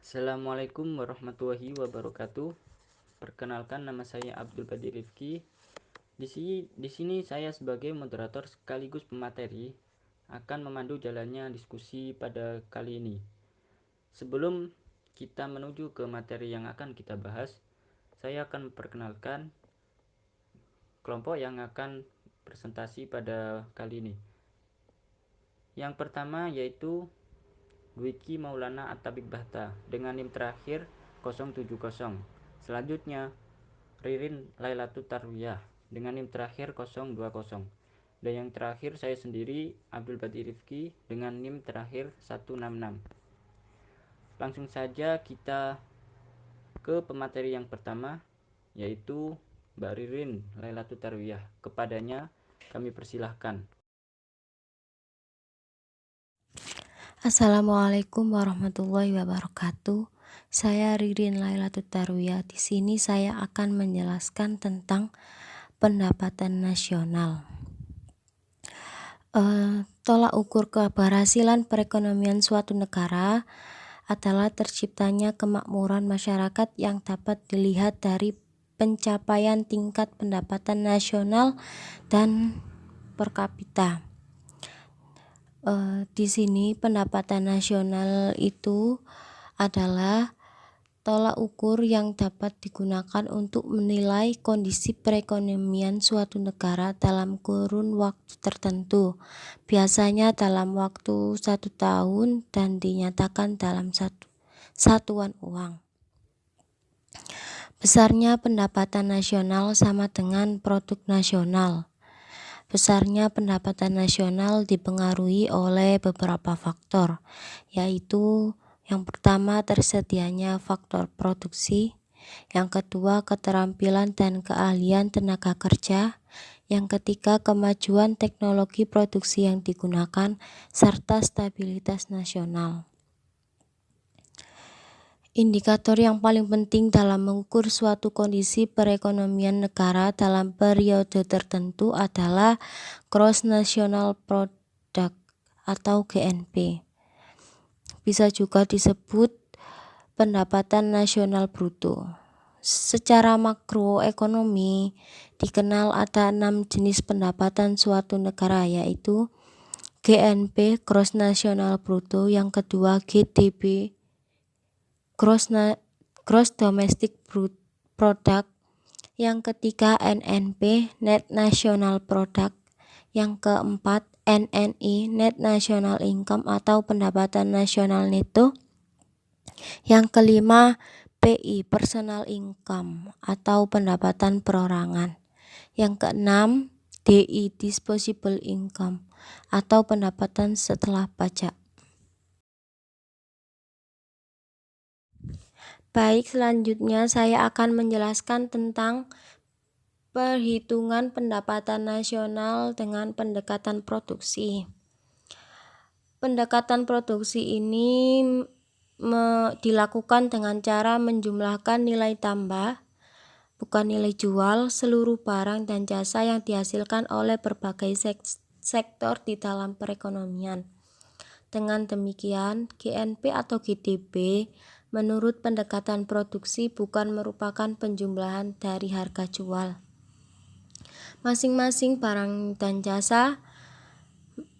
Assalamualaikum warahmatullahi wabarakatuh. Perkenalkan, nama saya Abdul Qadir Rifki. Di sini saya sebagai moderator sekaligus pemateri akan memandu jalannya diskusi pada kali ini. Sebelum kita menuju ke materi yang akan kita bahas, saya akan memperkenalkan kelompok yang akan presentasi pada kali ini. Yang pertama yaitu Dwiki Maulana At-Tabib Bahta dengan NIM terakhir 070. Selanjutnya Ririn Lailatul Tarwiyah dengan NIM terakhir 020. Dan yang terakhir saya sendiri, Abdul Qadir Rifki, dengan NIM terakhir 166. Langsung saja kita ke pemateri yang pertama, yaitu Mbak Ririn Lailatul Tarwiyah. Kepadanya kami persilahkan. Assalamualaikum warahmatullahi wabarakatuh. Saya Ririn Lailatul Tarwiyah. Di sini saya akan menjelaskan tentang pendapatan nasional. Tolak ukur keberhasilan perekonomian suatu negara adalah terciptanya kemakmuran masyarakat yang dapat dilihat dari pencapaian tingkat pendapatan nasional dan per kapita. Di sini pendapatan nasional itu adalah tolak ukur yang dapat digunakan untuk menilai kondisi perekonomian suatu negara dalam kurun waktu tertentu, biasanya dalam waktu 1 tahun dan dinyatakan dalam satuan uang. Besarnya pendapatan nasional sama dengan produk nasional. Besarnya pendapatan nasional dipengaruhi oleh beberapa faktor, yaitu yang pertama tersedianya faktor produksi, yang kedua keterampilan dan keahlian tenaga kerja, yang ketiga kemajuan teknologi produksi yang digunakan, serta stabilitas nasional. Indikator yang paling penting dalam mengukur suatu kondisi perekonomian negara dalam periode tertentu adalah Gross National Product atau GNP. Bisa juga disebut pendapatan nasional bruto. Secara makroekonomi dikenal ada 6 jenis pendapatan suatu negara, yaitu GNP Gross National Bruto, yang kedua GDP Gross Domestic Product, yang ketiga NNP Net National Product, yang keempat NNI Net National Income atau pendapatan nasional neto, yang kelima PI Personal Income atau pendapatan perorangan, yang keenam DI Disposable Income atau pendapatan setelah pajak. Baik, selanjutnya saya akan menjelaskan tentang perhitungan pendapatan nasional dengan pendekatan produksi. Pendekatan produksi ini dilakukan dengan cara menjumlahkan nilai tambah, bukan nilai jual, seluruh barang dan jasa yang dihasilkan oleh berbagai sektor di dalam perekonomian. Dengan demikian, GNP atau GDP menurut pendekatan produksi bukan merupakan penjumlahan dari harga jual masing-masing barang dan jasa,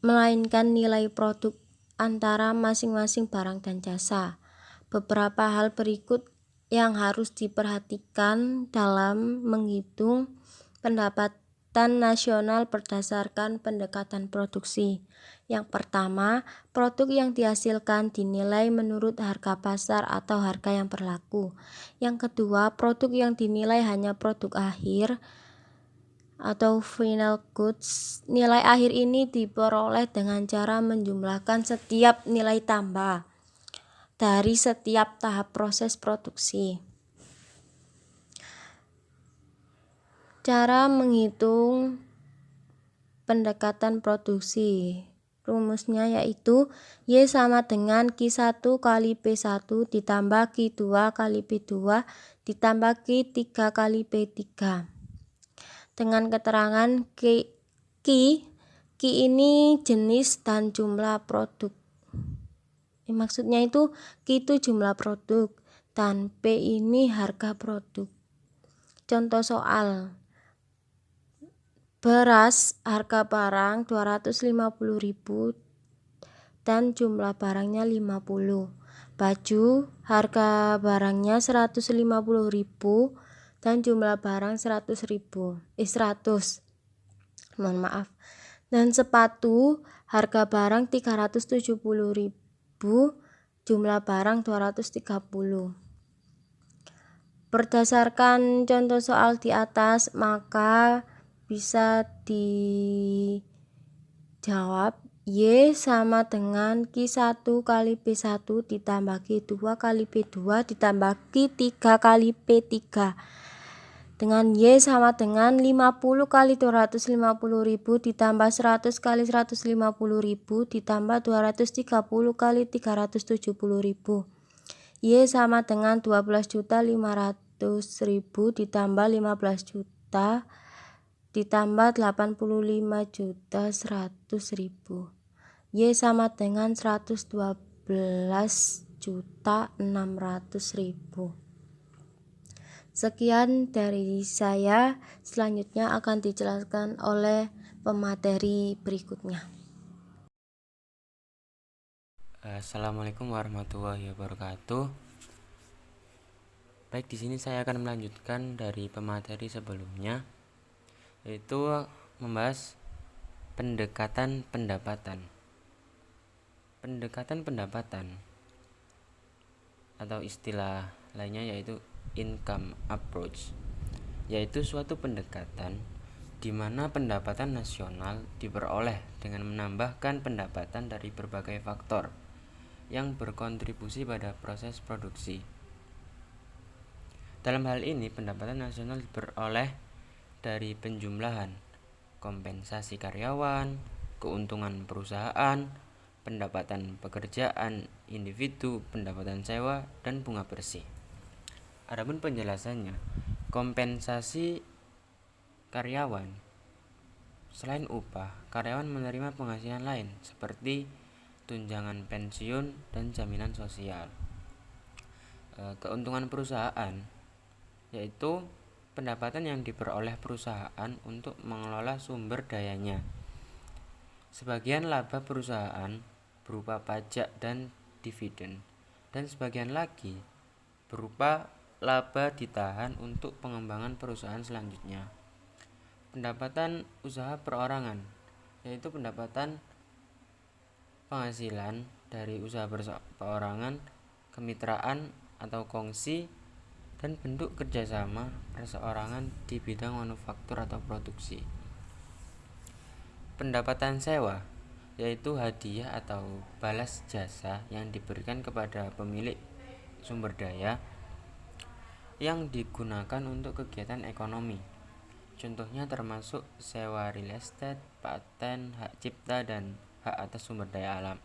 melainkan nilai produk antara masing-masing barang dan jasa. Beberapa hal berikut yang harus diperhatikan dalam menghitung pendapatan nasional berdasarkan pendekatan produksi. Yang pertama, produk yang dihasilkan dinilai menurut harga pasar atau harga yang berlaku. Yang kedua, produk yang dinilai hanya produk akhir atau final goods. Nilai akhir ini diperoleh dengan cara menjumlahkan setiap nilai tambah dari setiap tahap proses produksi. Cara menghitung pendekatan produksi, rumusnya yaitu Y sama dengan Q1 kali P1 ditambah Q2 kali P2 ditambah Q3 kali P3. Dengan keterangan Q ini jenis dan jumlah produk. Maksudnya itu Q itu jumlah produk dan P ini harga produk. Contoh soal. Beras harga barang 250.000 dan jumlah barangnya 50. Baju harga barangnya 150.000 dan jumlah barang 100.000. 100. Mohon maaf. Dan sepatu harga barang 370.000, jumlah barang 230. Berdasarkan contoh soal di atas, maka bisa dijawab Y sama dengan Q1 kali P1 ditambah Q2 kali P2 ditambah Q3 kali P3 dengan Y sama dengan 50 kali 250.000 ditambah 100 kali 150.000 ditambah 230 kali 370.000. Y sama dengan 12.500.000 ditambah 15 juta ditambah 85.100.000. Y sama dengan 112.600.000. Sekian dari saya, selanjutnya akan dijelaskan oleh pemateri berikutnya. Assalamualaikum warahmatullahi wabarakatuh. Baik, di sini saya akan melanjutkan dari pemateri sebelumnya, yaitu membahas pendekatan pendapatan. Pendekatan pendapatan atau istilah lainnya yaitu income approach, yaitu suatu pendekatan di mana pendapatan nasional diperoleh dengan menambahkan pendapatan dari berbagai faktor yang berkontribusi pada proses produksi. Dalam hal ini, pendapatan nasional diperoleh dari penjumlahan, kompensasi karyawan, keuntungan perusahaan, pendapatan pekerjaan individu, pendapatan sewa, dan bunga bersih. Adapun penjelasannya, kompensasi karyawan. Selain upah, karyawan menerima penghasilan lain seperti tunjangan pensiun dan jaminan sosial. Keuntungan perusahaan yaitu pendapatan yang diperoleh perusahaan untuk mengelola sumber dayanya. Sebagian laba perusahaan berupa pajak dan dividen, dan sebagian lagi berupa laba ditahan untuk pengembangan perusahaan selanjutnya. Pendapatan usaha perorangan yaitu pendapatan penghasilan dari usaha perorangan, kemitraan atau kongsi, dan bentuk kerjasama perseorangan di bidang manufaktur atau produksi. Pendapatan sewa yaitu hadiah atau balas jasa yang diberikan kepada pemilik sumber daya yang digunakan untuk kegiatan ekonomi. Contohnya termasuk sewa real estate, paten, hak cipta, dan hak atas sumber daya alam.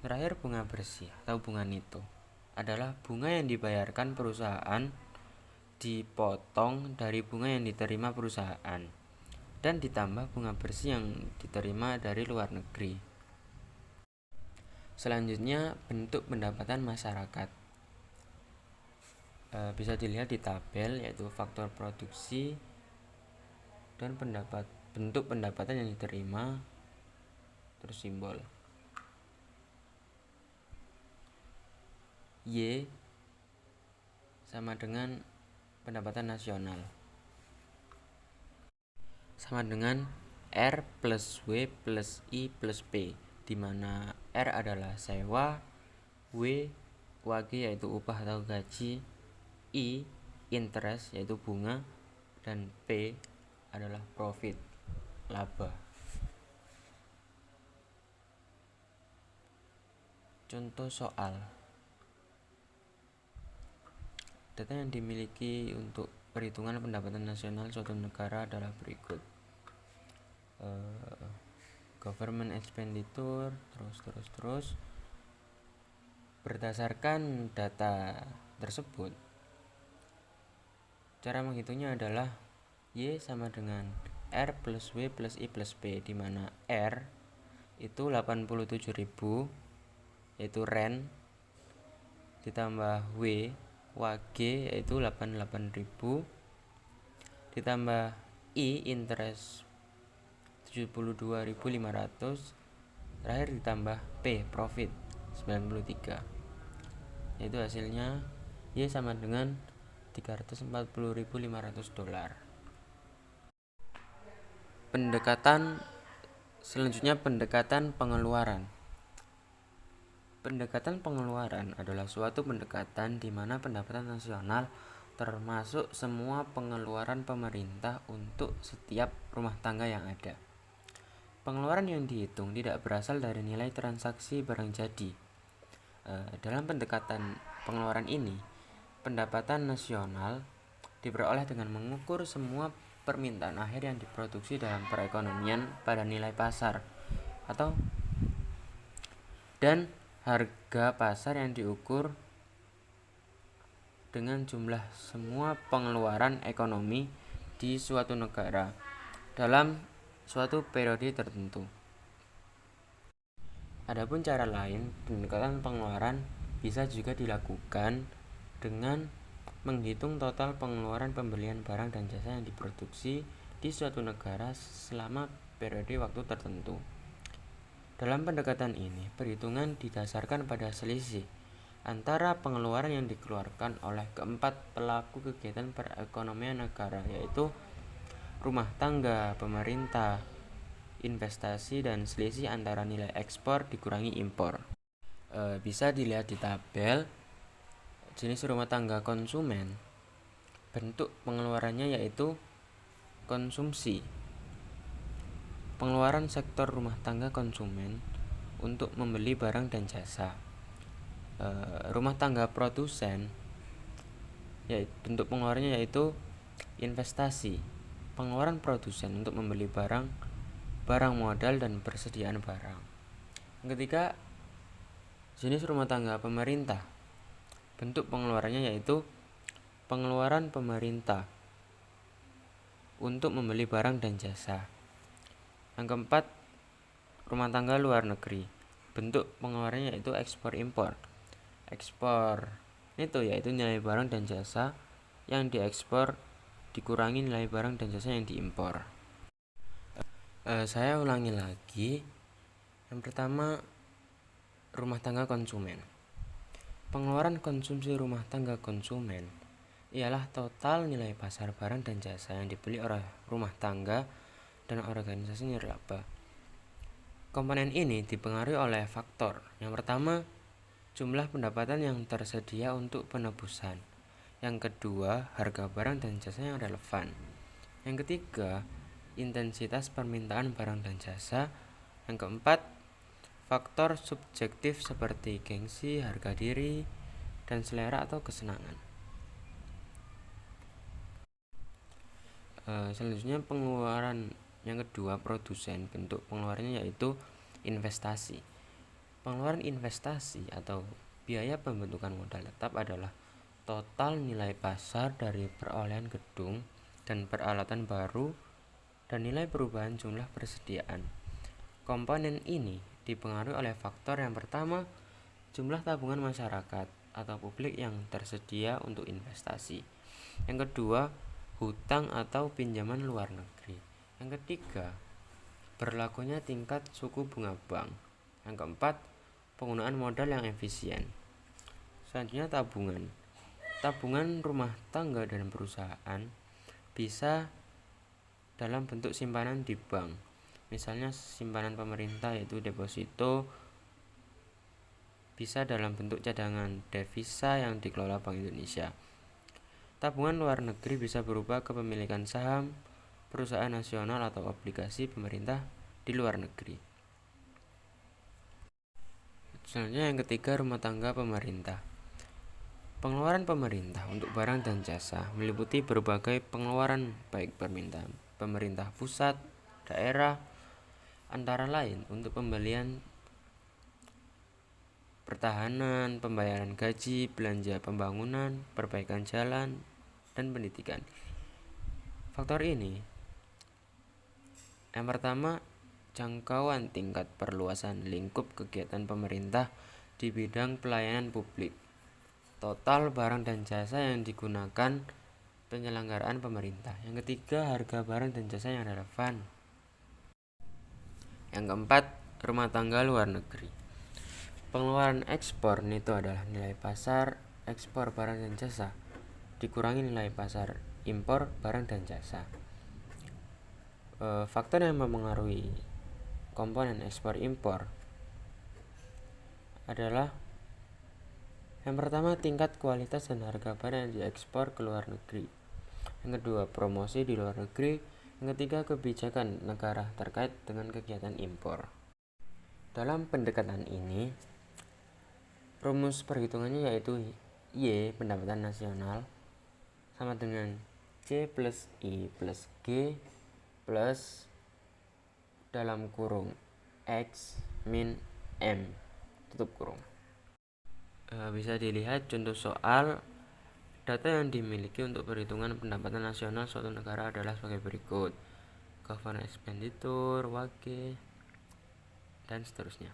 Terakhir, bunga bersih atau bunga neto adalah bunga yang dibayarkan perusahaan dipotong dari bunga yang diterima perusahaan dan ditambah bunga bersih yang diterima dari luar negeri. Selanjutnya, bentuk pendapatan masyarakat. Bisa dilihat di tabel, yaitu faktor produksi dan bentuk pendapatan yang diterima, terus simbol. Y sama dengan pendapatan nasional, sama dengan R plus W plus I plus P, di mana R adalah sewa, W wage yaitu upah atau gaji, I interest yaitu bunga, dan P adalah profit, laba. Contoh soal. Data yang dimiliki untuk perhitungan pendapatan nasional suatu negara adalah berikut. Government expenditure, terus. Berdasarkan data tersebut, cara menghitungnya adalah Y sama dengan R plus W plus I plus P, di mana R itu 87.000, yaitu rent, ditambah wage yaitu 88.000, ditambah interest 72.500, terakhir ditambah profit 93, yaitu hasilnya Y sama dengan $340.500. Selanjutnya pendekatan pengeluaran. Pendekatan pengeluaran adalah suatu pendekatan di mana pendapatan nasional termasuk semua pengeluaran pemerintah untuk setiap rumah tangga yang ada. Pengeluaran yang dihitung tidak berasal dari nilai transaksi barang jadi. Dalam pendekatan pengeluaran ini, pendapatan nasional diperoleh dengan mengukur semua permintaan akhir yang diproduksi dalam perekonomian pada nilai pasar dan harga pasar yang diukur dengan jumlah semua pengeluaran ekonomi di suatu negara dalam suatu periode tertentu. Adapun cara lain pendekatan pengeluaran bisa juga dilakukan dengan menghitung total pengeluaran pembelian barang dan jasa yang diproduksi di suatu negara selama periode waktu tertentu. Dalam pendekatan ini, perhitungan didasarkan pada selisih antara pengeluaran yang dikeluarkan oleh keempat pelaku kegiatan perekonomian negara, yaitu rumah tangga, pemerintah, investasi, dan selisih antara nilai ekspor dikurangi impor. Bisa dilihat di tabel. Jenis rumah tangga konsumen, bentuk pengeluarannya yaitu konsumsi. Pengeluaran sektor rumah tangga konsumen untuk membeli barang dan jasa. Rumah tangga produsen, bentuk pengeluarannya yaitu investasi. Pengeluaran produsen untuk membeli barang modal dan persediaan barang. Yang ketiga, jenis rumah tangga pemerintah, bentuk pengeluarannya yaitu pengeluaran pemerintah untuk membeli barang dan jasa. Yang keempat, rumah tangga luar negeri, bentuk pengeluarannya yaitu ekspor impor. Ekspor itu yaitu nilai barang dan jasa yang diekspor dikurangi nilai barang dan jasa yang diimpor. Saya ulangi lagi. Yang pertama, rumah tangga konsumen. Pengeluaran konsumsi rumah tangga konsumen ialah total nilai pasar barang dan jasa yang dibeli oleh rumah tangga dan organisasi nirlaba. Komponen ini dipengaruhi oleh faktor. Yang pertama, jumlah pendapatan yang tersedia untuk penebusan. Yang kedua, harga barang dan jasa yang relevan. Yang ketiga, intensitas permintaan barang dan jasa. Yang keempat, faktor subjektif seperti gengsi, harga diri, dan selera atau kesenangan. Selanjutnya pengeluaran yang kedua, produsen. Bentuk pengeluarannya yaitu investasi. Pengeluaran investasi atau biaya pembentukan modal tetap adalah total nilai pasar dari perolehan gedung dan peralatan baru dan nilai perubahan jumlah persediaan. Komponen ini dipengaruhi oleh faktor yang pertama, jumlah tabungan masyarakat atau publik yang tersedia untuk investasi. Yang kedua, hutang atau pinjaman luar negeri. Yang ketiga, berlakunya tingkat suku bunga bank. Yang keempat, penggunaan modal yang efisien. Selanjutnya tabungan. Tabungan rumah tangga dan perusahaan bisa dalam bentuk simpanan di bank, misalnya simpanan pemerintah yaitu deposito, bisa dalam bentuk cadangan devisa yang dikelola Bank Indonesia. Tabungan luar negeri bisa berupa kepemilikan saham, perusahaan nasional atau obligasi pemerintah di luar negeri. Selanjutnya yang ketiga, rumah tangga pemerintah. Pengeluaran pemerintah untuk barang dan jasa meliputi berbagai pengeluaran baik pemerintah pusat, daerah, antara lain untuk pembelian pertahanan, pembayaran gaji, belanja pembangunan, perbaikan jalan, dan pendidikan. Faktor ini, yang pertama, jangkauan tingkat perluasan lingkup kegiatan pemerintah di bidang pelayanan publik. Total barang dan jasa yang digunakan penyelenggaraan pemerintah. Yang ketiga, harga barang dan jasa yang relevan. Yang keempat, rumah tangga luar negeri. Pengeluaran ekspor itu adalah nilai pasar ekspor barang dan jasa dikurangi nilai pasar impor barang dan jasa. Faktor yang mempengaruhi komponen ekspor impor adalah yang pertama, tingkat kualitas dan harga barang yang diekspor ke luar negeri. Yang kedua, promosi di luar negeri. Yang ketiga, kebijakan negara terkait dengan kegiatan impor. Dalam pendekatan ini, rumus perhitungannya yaitu Y pendapatan nasional sama dengan C plus I plus G plus dalam kurung X min M tutup kurung. Bisa dilihat contoh soal. Data yang dimiliki untuk perhitungan pendapatan nasional suatu negara adalah sebagai berikut: government expenditure, wage, dan seterusnya.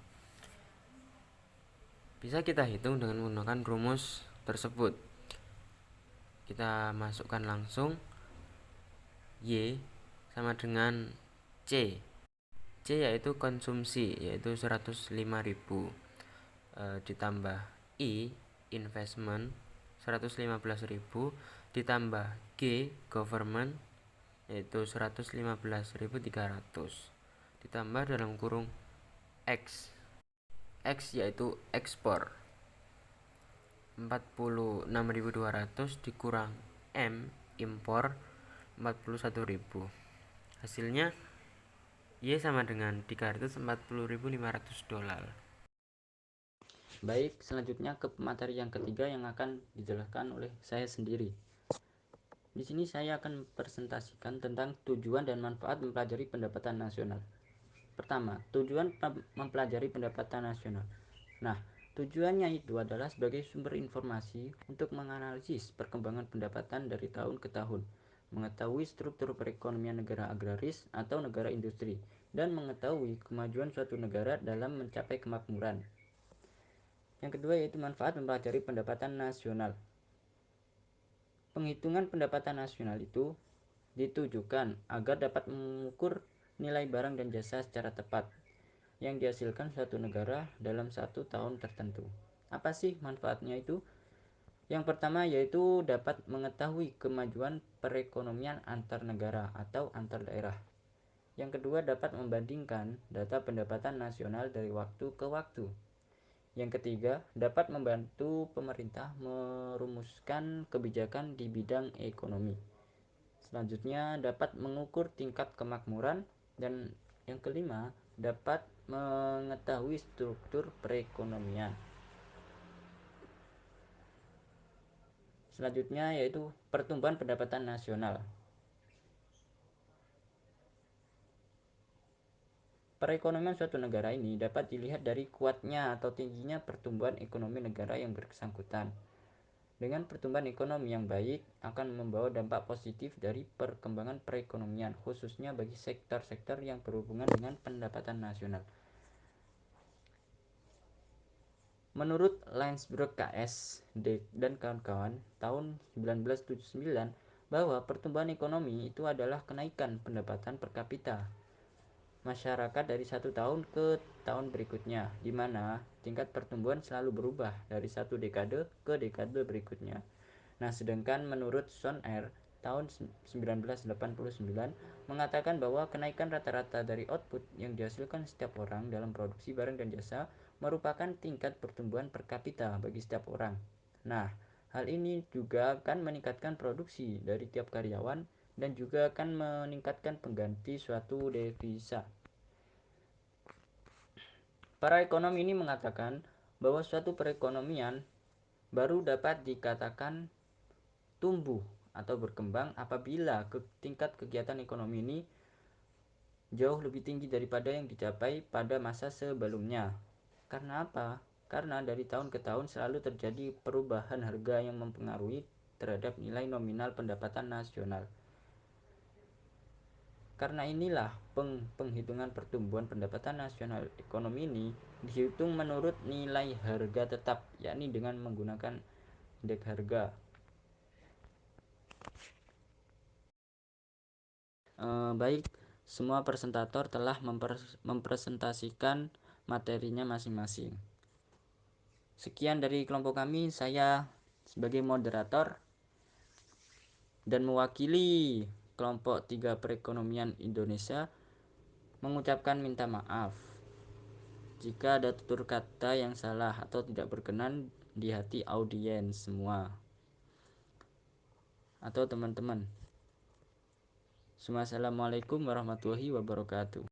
Bisa kita hitung dengan menggunakan rumus tersebut. Kita masukkan langsung Y sama dengan C. C yaitu konsumsi, yaitu 105.000, ditambah I investment 115.000, ditambah G government yaitu 115.300, ditambah dalam kurung X yaitu ekspor 46.200 dikurang M impor 41.000. Hasilnya Y sama dengan $340.500. Baik, selanjutnya ke materi yang ketiga yang akan dijelaskan oleh saya sendiri. Di sini saya akan presentasikan tentang tujuan dan manfaat mempelajari pendapatan nasional. Pertama, tujuan mempelajari pendapatan nasional. Nah, tujuannya itu adalah sebagai sumber informasi untuk menganalisis perkembangan pendapatan dari tahun ke tahun, mengetahui struktur perekonomian negara agraris atau negara industri, dan mengetahui kemajuan suatu negara dalam mencapai kemakmuran. Yang kedua yaitu manfaat mempelajari pendapatan nasional. Penghitungan pendapatan nasional itu ditujukan agar dapat mengukur nilai barang dan jasa secara tepat yang dihasilkan suatu negara dalam satu tahun tertentu. Apa sih manfaatnya itu? Yang pertama yaitu dapat mengetahui kemajuan perekonomian antar negara atau antar daerah. Yang kedua dapat membandingkan data pendapatan nasional dari waktu ke waktu. Yang ketiga, dapat membantu pemerintah merumuskan kebijakan di bidang ekonomi. Selanjutnya, dapat mengukur tingkat kemakmuran. Dan yang kelima, dapat mengetahui struktur perekonomian. Selanjutnya yaitu pertumbuhan pendapatan nasional. Perekonomian suatu negara ini dapat dilihat dari kuatnya atau tingginya pertumbuhan ekonomi negara yang bersangkutan. Dengan pertumbuhan ekonomi yang baik akan membawa dampak positif dari perkembangan perekonomian, khususnya bagi sektor-sektor yang berhubungan dengan pendapatan nasional. Menurut Landsberg KS dan kawan-kawan tahun 1979 bahwa pertumbuhan ekonomi itu adalah kenaikan pendapatan per kapita masyarakat dari satu tahun ke tahun berikutnya, di mana tingkat pertumbuhan selalu berubah dari satu dekade ke dekade berikutnya. Nah, sedangkan menurut Son R tahun 1989 mengatakan bahwa kenaikan rata-rata dari output yang dihasilkan setiap orang dalam produksi barang dan jasa merupakan tingkat pertumbuhan per kapita bagi setiap orang. Nah, hal ini juga akan meningkatkan produksi dari tiap karyawan dan juga akan meningkatkan pengganti suatu devisa. Para ekonom ini mengatakan bahwa suatu perekonomian baru dapat dikatakan tumbuh atau berkembang apabila tingkat kegiatan ekonomi ini jauh lebih tinggi daripada yang dicapai pada masa sebelumnya. Karena apa? Karena dari tahun ke tahun selalu terjadi perubahan harga yang mempengaruhi terhadap nilai nominal pendapatan nasional. Karena inilah penghitungan pertumbuhan pendapatan nasional ekonomi ini dihitung menurut nilai harga tetap, yakni dengan menggunakan indeks harga. Baik, semua presentator telah mempresentasikan materinya masing-masing. Sekian dari kelompok kami, saya sebagai moderator dan mewakili kelompok 3 perekonomian Indonesia mengucapkan minta maaf jika ada tutur kata yang salah atau tidak berkenan di hati audiens semua atau teman-teman. Assalamualaikum warahmatullahi wabarakatuh.